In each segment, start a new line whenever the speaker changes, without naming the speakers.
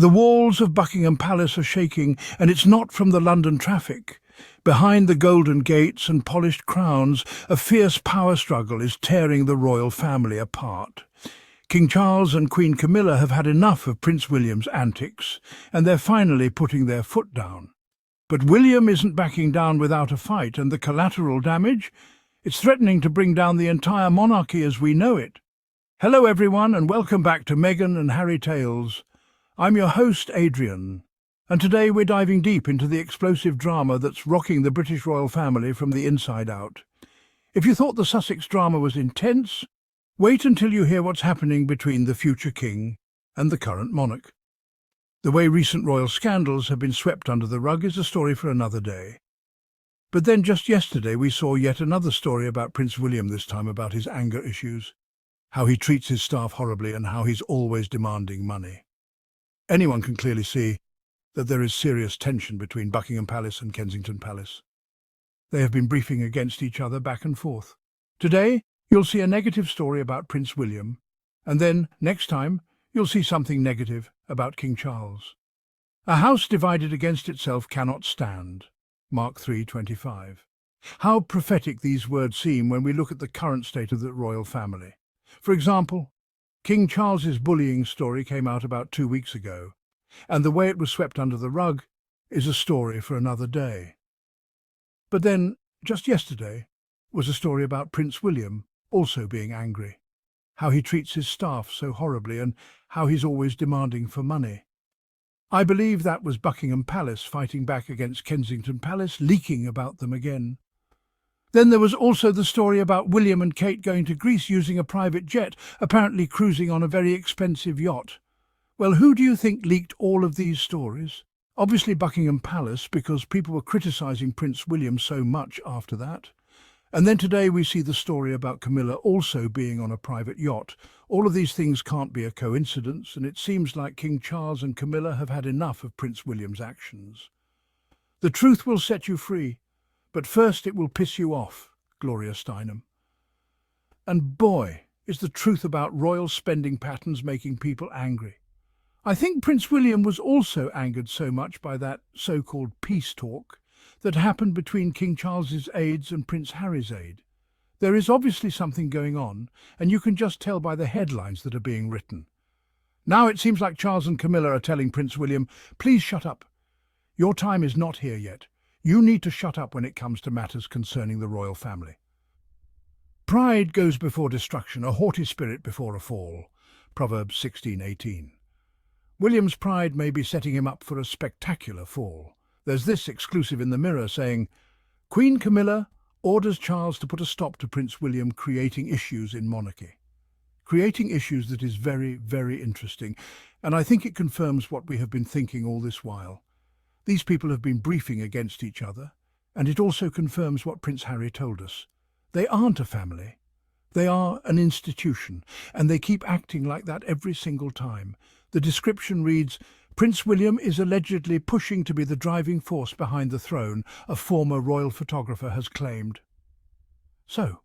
The walls of Buckingham Palace are shaking, and it's not from the London traffic. Behind the golden gates and polished crowns, a fierce power struggle is tearing the royal family apart. King Charles and Queen Camilla have had enough of Prince William's antics, and they're finally putting their foot down. But William isn't backing down without a fight, and the collateral damage? It's threatening to bring down the entire monarchy as we know it. Hello everyone, and welcome back to Meghan and Harry Tales. I'm your host, Adrian, and today we're diving deep into the explosive drama that's rocking the British royal family from the inside out. If you thought the Sussex drama was intense, wait until you hear what's happening between the future king and the current monarch. The way recent royal scandals have been swept under the rug is a story for another day. But then just yesterday we saw yet another story about Prince William, this time about his anger issues, how he treats his staff horribly and how he's always demanding money. Anyone can clearly see that there is serious tension between Buckingham Palace and Kensington Palace. They have been briefing against each other back and forth. Today, you'll see a negative story about Prince William, and then, next time, you'll see something negative about King Charles. A house divided against itself cannot stand. Mark 3:25. How prophetic these words seem when we look at the current state of the royal family. For example, King Charles's bullying story came out about 2 weeks ago, and the way it was swept under the rug is a story for another day. But then, just yesterday, was a story about Prince William also being angry, how he treats his staff so horribly and how he's always demanding for money. I believe that was Buckingham Palace fighting back against Kensington Palace, leaking about them again. Then there was also the story about William and Kate going to Greece using a private jet, apparently cruising on a very expensive yacht. Well, who do you think leaked all of these stories? Obviously Buckingham Palace, because people were criticising Prince William so much after that. And then today we see the story about Camilla also being on a private yacht. All of these things can't be a coincidence, and it seems like King Charles and Camilla have had enough of Prince William's actions. The truth will set you free, but first it will piss you off, Gloria Steinem. And boy, is the truth about royal spending patterns making people angry. I think Prince William was also angered so much by that so-called peace talk that happened between King Charles's aides and Prince Harry's aide. There is obviously something going on, and you can just tell by the headlines that are being written. Now it seems like Charles and Camilla are telling Prince William, please shut up. Your time is not here yet. You need to shut up when it comes to matters concerning the royal family. Pride goes before destruction, a haughty spirit before a fall. Proverbs 16:18. William's pride may be setting him up for a spectacular fall. There's this exclusive in the Mirror saying, Queen Camilla orders Charles to put a stop to Prince William creating issues in monarchy. Creating issues that is very, very interesting, and I think it confirms what we have been thinking all this while. These people have been briefing against each other, and it also confirms what Prince Harry told us. They aren't a family. They are an institution, and they keep acting like that every single time. The description reads, Prince William is allegedly pushing to be the driving force behind the throne, a former royal photographer has claimed. So,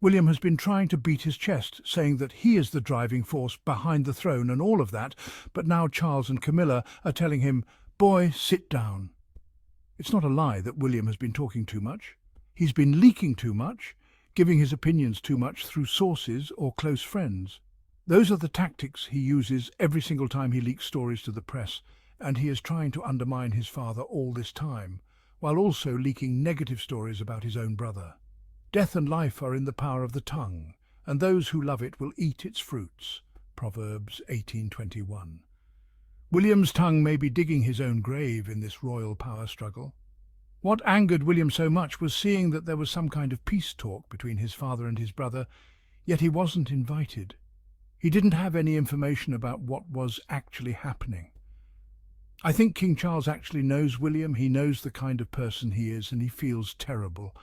William has been trying to beat his chest, saying that he is the driving force behind the throne and all of that, but now Charles and Camilla are telling him, boy, sit down. It's not a lie that William has been talking too much. He's been leaking too much, giving his opinions too much through sources or close friends. Those are the tactics he uses every single time he leaks stories to the press, and he is trying to undermine his father all this time, while also leaking negative stories about his own brother. Death and life are in the power of the tongue, and those who love it will eat its fruits. Proverbs 18:21. William's tongue may be digging his own grave in this royal power struggle. What angered William so much was seeing that there was some kind of peace talk between his father and his brother, yet he wasn't invited. He didn't have any information about what was actually happening. I think King Charles actually knows William, he knows the kind of person he is, and he feels terrible.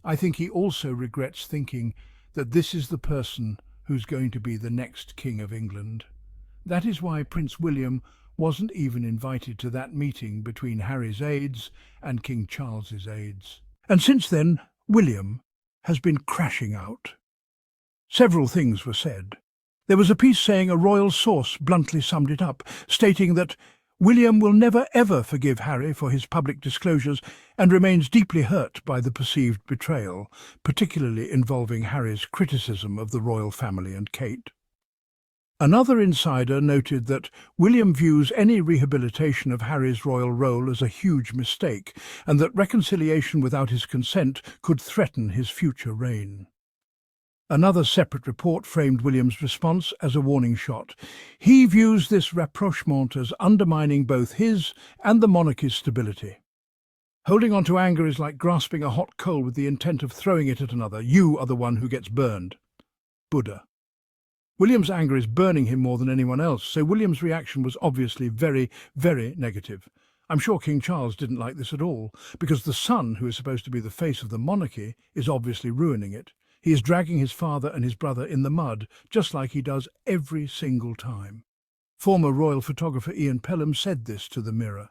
I think he also regrets thinking that this is the person who's going to be the next King of England. That is why Prince William wasn't even invited to that meeting between Harry's aides and King Charles's aides. And since then, William has been crashing out. Several things were said. There was a piece saying a royal source bluntly summed it up, stating that William will never ever forgive Harry for his public disclosures and remains deeply hurt by the perceived betrayal, particularly involving Harry's criticism of the royal family and Kate. Another insider noted that William views any rehabilitation of Harry's royal role as a huge mistake, and that reconciliation without his consent could threaten his future reign. Another separate report framed William's response as a warning shot. He views this rapprochement as undermining both his and the monarchy's stability. Holding on to anger is like grasping a hot coal with the intent of throwing it at another. You are the one who gets burned. Buddha. William's anger is burning him more than anyone else, so William's reaction was obviously very, very negative. I'm sure King Charles didn't like this at all, because the son, who is supposed to be the face of the monarchy, is obviously ruining it. He is dragging his father and his brother in the mud, just like he does every single time. Former royal photographer Ian Pelham said this to the Mirror.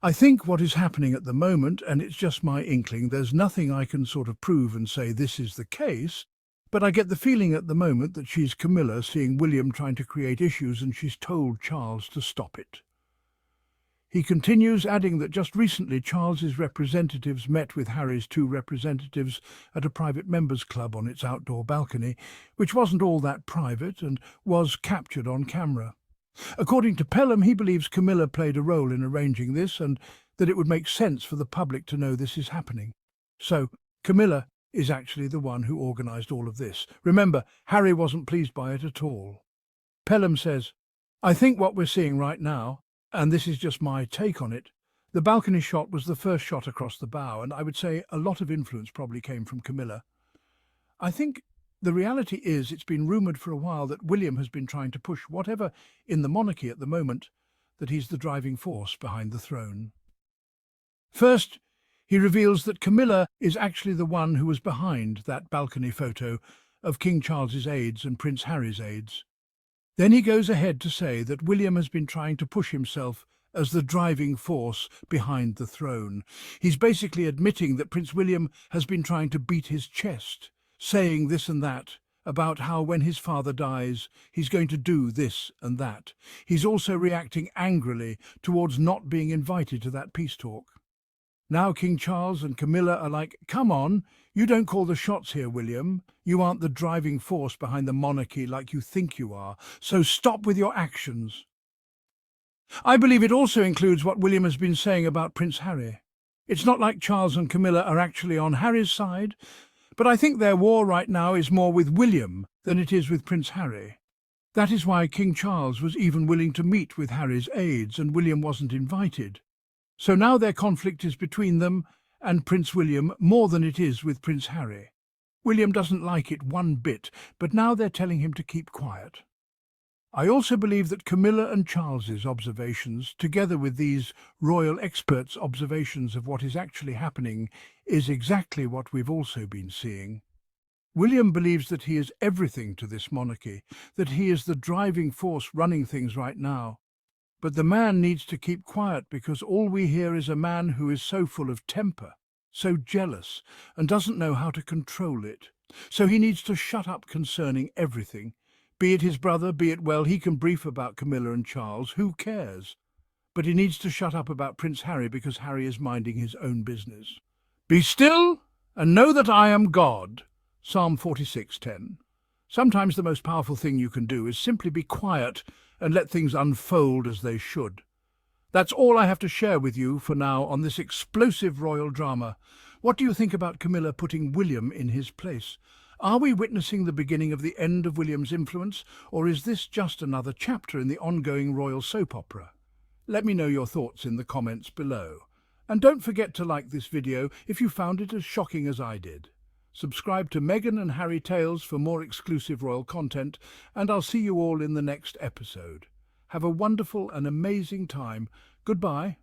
I think what is happening at the moment, and it's just my inkling, there's nothing I can sort of prove and say this is the case, but I get the feeling at the moment that she's Camilla seeing William trying to create issues and she's told Charles to stop it. He continues, adding that just recently Charles's representatives met with Harry's two representatives at a private members' club on its outdoor balcony, which wasn't all that private and was captured on camera. According to Pelham, he believes Camilla played a role in arranging this and that it would make sense for the public to know this is happening. So, Camilla is actually the one who organised all of this. Remember, Harry wasn't pleased by it at all. Pelham says, I think what we're seeing right now, and this is just my take on it, the balcony shot was the first shot across the bow, and I would say a lot of influence probably came from Camilla. I think the reality is it's been rumoured for a while that William has been trying to push whatever in the monarchy at the moment, that he's the driving force behind the throne. First, he reveals that Camilla is actually the one who was behind that balcony photo of King Charles's aides and Prince Harry's aides. Then he goes ahead to say that William has been trying to push himself as the driving force behind the throne. He's basically admitting that Prince William has been trying to beat his chest, saying this and that about how when his father dies, he's going to do this and that. He's also reacting angrily towards not being invited to that peace talk. Now King Charles and Camilla are like, come on, you don't call the shots here, William. You aren't the driving force behind the monarchy like you think you are, so stop with your actions. I believe it also includes what William has been saying about Prince Harry. It's not like Charles and Camilla are actually on Harry's side, but I think their war right now is more with William than it is with Prince Harry. That is why King Charles was even willing to meet with Harry's aides and William wasn't invited. So now their conflict is between them and Prince William more than it is with Prince Harry. William doesn't like it one bit, but now they're telling him to keep quiet. I also believe that Camilla and Charles's observations, together with these royal experts' observations of what is actually happening, is exactly what we've also been seeing. William believes that he is everything to this monarchy, that he is the driving force running things right now. But the man needs to keep quiet because all we hear is a man who is so full of temper, so jealous, and doesn't know how to control it. So he needs to shut up concerning everything. Be it his brother, be it, well, he can brief about Camilla and Charles, who cares? But he needs to shut up about Prince Harry because Harry is minding his own business. Be still and know that I am God. Psalm 46:10. Sometimes the most powerful thing you can do is simply be quiet and let things unfold as they should. That's all I have to share with you for now on this explosive royal drama. What do you think about Camilla putting William in his place? Are we witnessing the beginning of the end of William's influence, or is this just another chapter in the ongoing royal soap opera? Let me know your thoughts in the comments below. And don't forget to like this video if you found it as shocking as I did. Subscribe to Meghan and Harry Tales for more exclusive royal content, and I'll see you all in the next episode. Have a wonderful and amazing time. Goodbye.